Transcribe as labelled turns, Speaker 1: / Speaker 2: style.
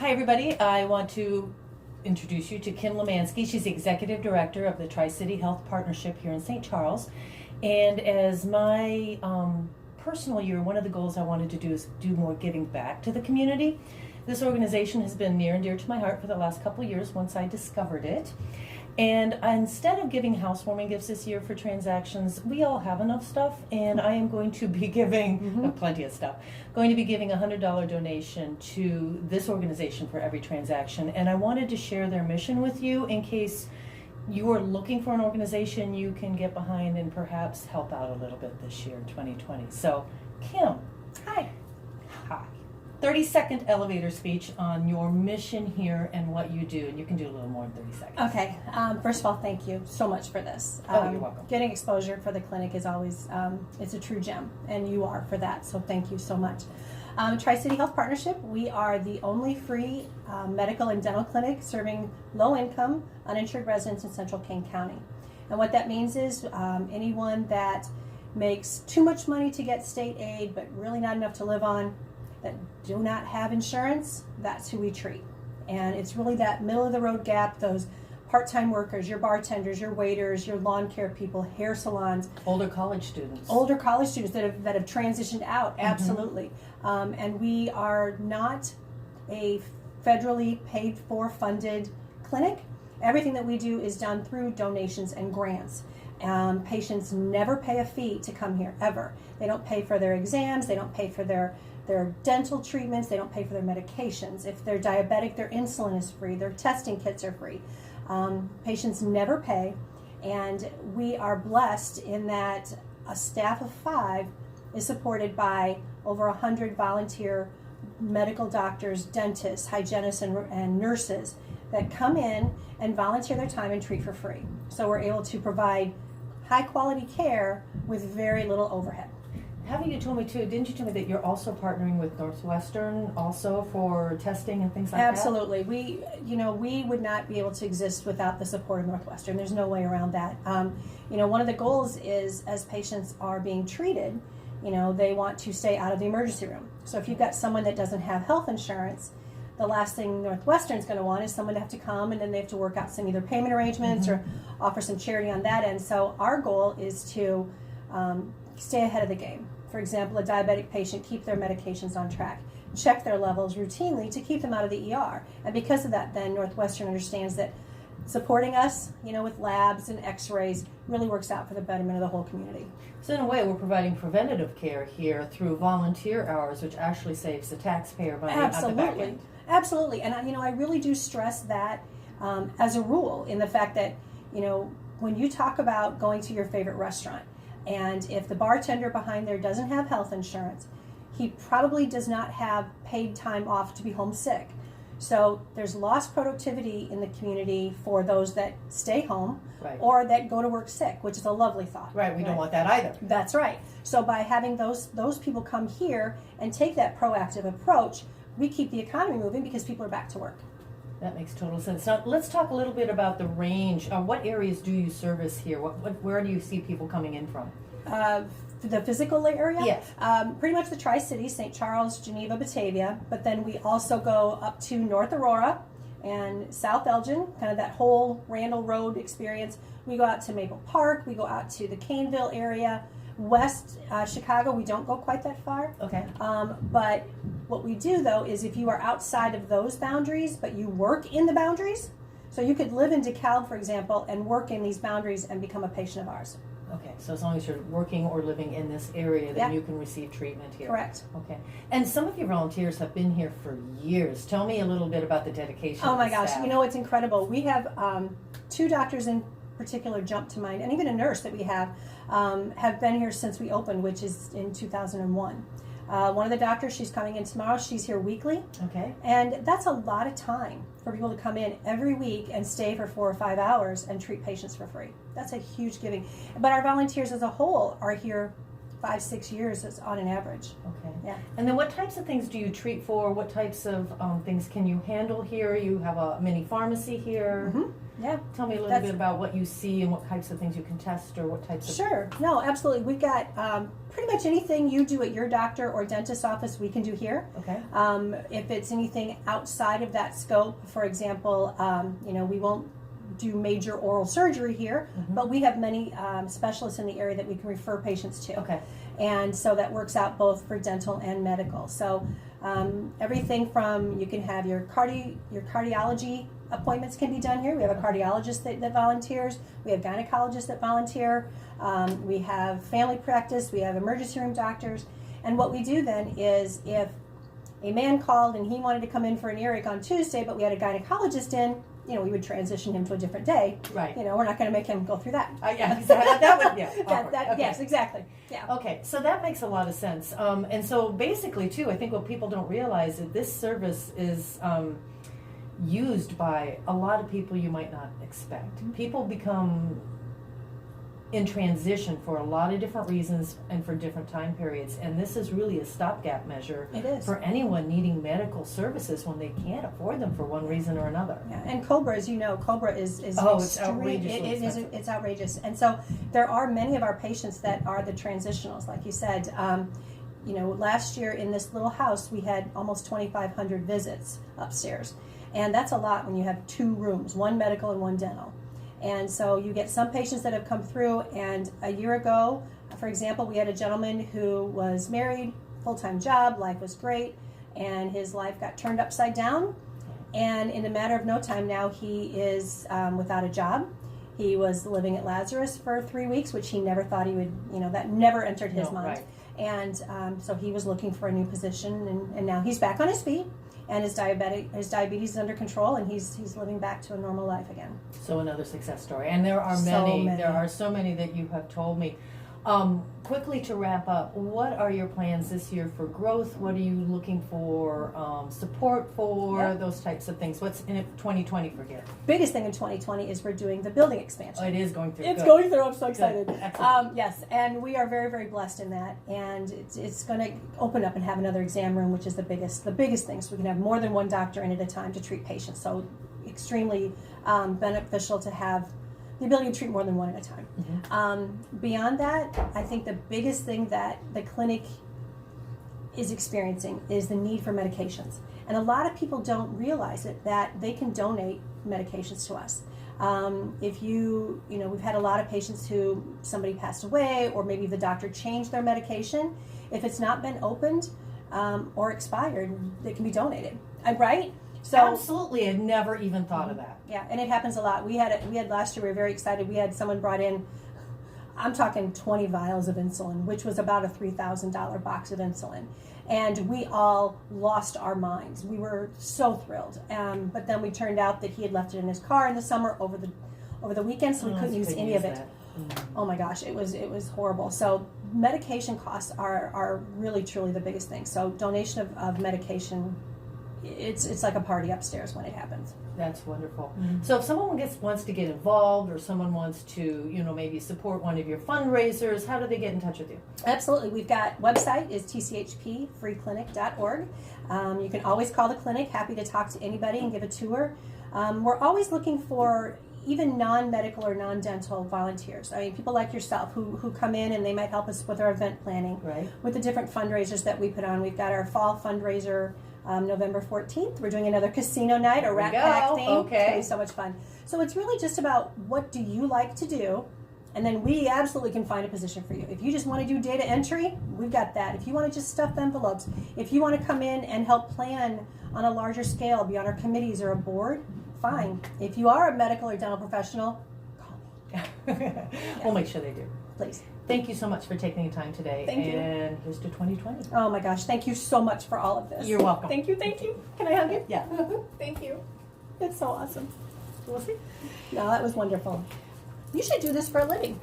Speaker 1: Hi, everybody. I want to introduce you to Kim Lemansky. She's the Executive Director of the Tri-City Health Partnership here in St. Charles. And as my personal year, one of the goals I wanted to do is do more giving back to the community. This organization has been near and dear to my heart for the last couple of years once I discovered it. And instead of giving housewarming gifts this year for transactions, we all have enough stuff, and I am going to be giving plenty of stuff. Going to be giving a $100 donation to this organization for every transaction, and I wanted to share their mission with you in case you are looking for an organization you can get behind and perhaps help out a little bit this year in 2020. So, Kim.
Speaker 2: Hi.
Speaker 1: Hi. 30-second elevator speech on your mission here and what you do, and you can do a little more in 30 seconds.
Speaker 2: Okay. First of all, thank you so much for this.
Speaker 1: You're welcome.
Speaker 2: Getting exposure for the clinic is always, it's a true gem, and you are for that, so thank you so much. Tri-City Health Partnership, we are the only free medical and dental clinic serving low-income, uninsured residents in Central Kane County. And what that means is anyone that makes too much money to get state aid, but really not enough to live on, that do not have insurance, that's who we treat. And it's really that middle of the road gap, those part-time workers, your bartenders, your waiters, your lawn care people, hair salons.
Speaker 1: Older college students.
Speaker 2: Older college students that have transitioned out, absolutely. And we are not a federally paid for funded clinic. Everything that we do is done through donations and grants. Patients never pay a fee to come here, ever. They don't pay for their exams, they don't pay for their dental treatments, they don't pay for their medications. If they're diabetic, their insulin is free, their testing kits are free. Patients never pay, and we are blessed in that a staff of 5 is supported by over 100 volunteer medical doctors, dentists, hygienists, and nurses that come in and volunteer their time and treat for free. So we're able to provide high quality care with very little overhead.
Speaker 1: Haven't you told me too, didn't you tell me that you're also partnering with Northwestern also for testing and things like
Speaker 2: Absolutely. We would not be able to exist without the support of Northwestern. There's no way around that. One of the goals is as patients are being treated, they want to stay out of the emergency room. So if you've got someone that doesn't have health insurance, the last thing Northwestern's going to want is someone to have to come and then they have to work out some either payment arrangements or offer some charity on that end. So our goal is to stay ahead of the game. For example, a diabetic patient, keep their medications on track, check their levels routinely to keep them out of the ER. And because of that, then Northwestern understands that supporting us, with labs and x-rays really works out for the betterment of the whole community.
Speaker 1: So in a way, we're providing preventative care here through volunteer hours, which actually saves the taxpayer money at the back end.
Speaker 2: Absolutely. And I really do stress that as a rule in the fact that, when you talk about going to your favorite restaurant, and if the bartender behind there doesn't have health insurance, he probably does not have paid time off to be homesick. So there's lost productivity in the community for those that stay home or that go to work sick, which is a lovely thought.
Speaker 1: Right, we don't want that either.
Speaker 2: That's right. So by having those people come here and take that proactive approach, we keep the economy moving because people are back to work.
Speaker 1: That makes total sense. Now, let's talk a little bit about the range. What areas do you service here? Where do you see people coming in from?
Speaker 2: The physical area?
Speaker 1: Yes.
Speaker 2: Pretty much the Tri-Cities, St. Charles, Geneva, Batavia, but then we also go up to North Aurora and South Elgin, kind of that whole Randall Road experience. We go out to Maple Park, we go out to the Caneville area, West Chicago, we don't go quite that far.
Speaker 1: Okay.
Speaker 2: But what we do, though, is if you are outside of those boundaries, but you work in the boundaries, so you could live in DeKalb, for example, and work in these boundaries and become a patient of ours.
Speaker 1: Okay, so as long as you're working or living in this area, then you can receive treatment here.
Speaker 2: Correct.
Speaker 1: Okay. And some of your volunteers have been here for years. Tell me a little bit about the dedication
Speaker 2: Oh
Speaker 1: of
Speaker 2: my
Speaker 1: the
Speaker 2: gosh,
Speaker 1: staff.
Speaker 2: it's incredible. We have 2 doctors in particular jump to mind, and even a nurse that we have been here since we opened, which is in 2001. One of the doctors, she's coming in tomorrow. She's here weekly.
Speaker 1: Okay.
Speaker 2: And that's a lot of time for people to come in every week and stay for 4 or 5 hours and treat patients for free. That's a huge giving. But our volunteers as a whole are here 5-6 years is on an average.
Speaker 1: Okay.
Speaker 2: Yeah.
Speaker 1: And then what types of things do you treat for? What types of things can you handle here? You have a mini pharmacy here.
Speaker 2: Yeah.
Speaker 1: Tell me a little bit about what you see and what types of things you can test, or what types of...
Speaker 2: Sure. No, absolutely. We've got pretty much anything you do at your doctor or dentist's office, we can do here.
Speaker 1: Okay.
Speaker 2: If it's anything outside of that scope, for example, we won't do major oral surgery here, but we have many specialists in the area that we can refer patients to.
Speaker 1: Okay.
Speaker 2: And so that works out both for dental and medical. So everything from, you can have your cardiology appointments can be done here. We have a cardiologist that volunteers. We have gynecologists that volunteer. We have family practice. We have emergency room doctors. And what we do then is, if a man called and he wanted to come in for an earache on Tuesday, but we had a gynecologist in, we would transition him to a different day.
Speaker 1: Right.
Speaker 2: We're not going to make him go through that.
Speaker 1: Yeah, that would, yeah. awkward. Okay.
Speaker 2: Yes, exactly. Yeah.
Speaker 1: Okay, so that makes a lot of sense. And so basically, too, I think what people don't realize is this service is used by a lot of people you might not expect. People become in transition for a lot of different reasons and for different time periods, and this is really a stopgap measure
Speaker 2: It is.
Speaker 1: for anyone needing medical services when they can't afford them for one reason or another.
Speaker 2: Yeah, and Cobra, as you know, Cobra is
Speaker 1: It's outrageously expensive.
Speaker 2: It's outrageous, and so there are many of our patients that are the transitionals, like you said. Last year in this little house, we had almost 2,500 visits upstairs, and that's a lot when you have 2 rooms, one medical and one dental. And so you get some patients that have come through, and a year ago, for example, we had a gentleman who was married, full-time job, life was great, and his life got turned upside down. And in a matter of no time now, he is without a job. He was living at Lazarus for 3 weeks, which he never thought he would, that never entered his mind.
Speaker 1: Right.
Speaker 2: And so he was looking for a new position, and now he's back on his feet. And his diabetes is under control, and he's living back to a normal life again.
Speaker 1: So another success story, and there are
Speaker 2: So
Speaker 1: many.
Speaker 2: many.
Speaker 1: There are so many that you have told me. Quickly to wrap up, what are your plans this year for growth? What are you looking for support for?
Speaker 2: Yep.
Speaker 1: Those types of things. What's in 2020 for here?
Speaker 2: Biggest thing in 2020 is we're doing the building expansion.
Speaker 1: Oh, it is going through.
Speaker 2: It's
Speaker 1: Good.
Speaker 2: going through. I'm so excited.
Speaker 1: Good. Excellent.
Speaker 2: Yes, and we are very, very blessed in that. And it's going to open up and have another exam room, which is the biggest thing. So we can have more than one doctor in at a time to treat patients. So extremely beneficial to have the ability to treat more than one at a time. Beyond that, I think the biggest thing that the clinic is experiencing is the need for medications. And a lot of people don't realize it, that they can donate medications to us. If we've had a lot of patients who somebody passed away, or maybe the doctor changed their medication. If it's not been opened or expired, it can be donated. Right? So
Speaker 1: Absolutely, I'd never even thought of that.
Speaker 2: yeah, and it happens a lot. We had last year. We were very excited. We had someone brought in, I'm talking 20 vials of insulin, which was about a $3,000 box of insulin, and we all lost our minds. We were so thrilled. But then we turned out that he had left it in his car in the summer over the weekend, so we couldn't use any of it.
Speaker 1: That.
Speaker 2: Oh my gosh, it was horrible. So medication costs are really truly the biggest thing. So donation of medication. It's like a party upstairs when it happens.
Speaker 1: That's wonderful. So if someone wants to get involved, or someone wants to, maybe support one of your fundraisers, how do they get in touch with you?
Speaker 2: Absolutely. We've got website is tchpfreeclinic.org. You can always call the clinic. Happy to talk to anybody and give a tour. We're always looking for even non-medical or non-dental volunteers. I mean, people like yourself who come in and they might help us with our event planning,
Speaker 1: Right.
Speaker 2: with the different fundraisers that we put on. We've got our fall fundraiser November 14th. We're doing another casino night, a Rat Pack theme.
Speaker 1: Okay.
Speaker 2: It's going to be so much fun. So it's really just about, what do you like to do? And then we absolutely can find a position for you. If you just want to do data entry, we've got that. If you want to just stuff envelopes, if you want to come in and help plan on a larger scale, be on our committees or a board, fine. If you are a medical or dental professional, call me.
Speaker 1: We'll make sure they do.
Speaker 2: Please.
Speaker 1: Thank you so much for taking the time today.
Speaker 2: Thank you.
Speaker 1: And here's to 2020.
Speaker 2: Oh my gosh, thank you so much for all of this.
Speaker 1: You're welcome.
Speaker 2: Thank you. Can I hug you?
Speaker 1: Yeah.
Speaker 2: Thank you. It's so awesome.
Speaker 1: We'll see.
Speaker 2: No, that was wonderful. You should do this for a living.